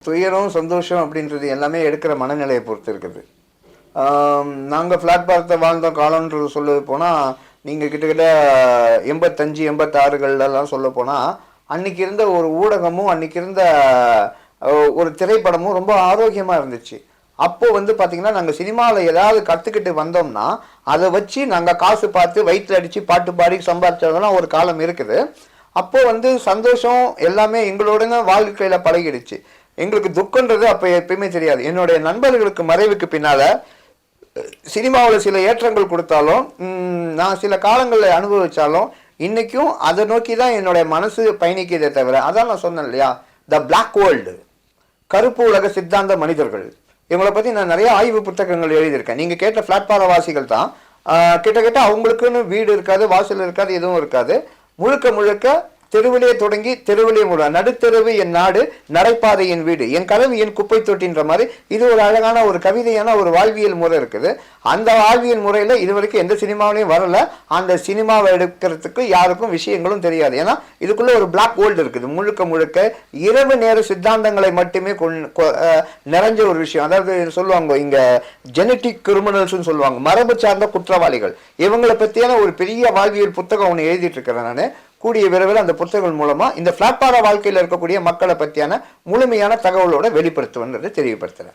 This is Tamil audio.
துயரம் சந்தோஷம் அப்படின்றது எல்லாமே எடுக்கிற மனநிலையை பொறுத்து இருக்குது. நாங்கள் பிளாட்பாரத்தை வாழ்ந்த காலம்ன்றது சொல்ல போனால் நீங்கள் கிட்டத்தட்ட 85 86 சொல்ல போனால் அன்னைக்கு இருந்த ஒரு ஊடகமும் அன்னைக்கு இருந்த ஒரு திரைப்படமும் ரொம்ப ஆரோக்கியமாக இருந்துச்சு. அப்போ பார்த்தீங்கன்னா நாங்கள் சினிமாவில் ஏதாவது கற்றுக்கிட்டு வந்தோம்னா அதை வச்சு நாங்கள் காசு பார்த்து வயிற்றில் அடித்து பாட்டு பாடி சம்பாதிச்சதெல்லாம் ஒரு காலம் இருக்குது. அப்போ சந்தோஷம் எல்லாமே எங்களோட வாழ்க்கையில் பழகிடுச்சு. எங்களுக்கு துக்கன்றது அப்போ எப்பயுமே தெரியாது. என்னுடைய நண்பர்களுக்கு மறைவுக்கு பின்னால் சினிமாவில் சில ஏற்றங்கள் கொடுத்தாலும் நான் சில காலங்களில் அனுபவித்தாலும் இன்றைக்கும் அதை நோக்கி தான் என்னுடைய மனசு பயணிக்கிறதே தவிர, அதான் நான் சொன்னேன் இல்லையா, த பிளாக் வேர்ல்டு, கருப்பு உலக சித்தாந்த மனிதர்கள், இவங்களை பற்றி நான் நிறைய ஆய்வு புத்தகங்கள் எழுதியிருக்கேன். நீங்கள் கேட்ட பிளாட்பாரவாசிகள் தான் கிட்ட அவங்களுக்குன்னு வீடு இருக்காது, வாசல் இருக்காது, எதுவும் இருக்காது. முழுக்க முழுக்க தெருவிலே தொடங்கி தெருவிலே முழு நடுத்தெருவு என் நாடு, நடைபாதை என் வீடு, என் கதவு என் குப்பை தொட்டின்ற மாதிரி இது ஒரு அழகான ஒரு கவிதையான ஒரு வாழ்வியல் முறை இருக்குது. அந்த வாழ்வியல் முறையில் இதுவரைக்கும் எந்த சினிமாவிலையும் வரல. அந்த சினிமாவை எடுக்கிறதுக்கு யாருக்கும் விஷயங்களும் தெரியாது. ஏன்னா இதுக்குள்ள ஒரு பிளாக் வேர்ல்டு இருக்குது. முழுக்க முழுக்க இரவு நேர சித்தாந்தங்களை மட்டுமே நிறைஞ்ச ஒரு விஷயம். அதாவது சொல்லுவாங்க இங்க ஜெனட்டிக் கிரிமினல்ஸ்னு சொல்லுவாங்க, மரபு சார்ந்த குற்றவாளிகள். இவங்களை பற்றியான ஒரு பெரிய வாழ்வியல் புத்தகம் ஒன்று எழுதிட்டு இருக்கிறேன் நான். கூடிய விரைவில் அந்த புத்தகங்கள் மூலமா இந்த பிளாட்பார வாழ்க்கையில் இருக்கக்கூடிய மக்களை பற்றியான முழுமையான தகவலோட வெளிப்படுத்துவதை தெரியப்படுத்துறேன்.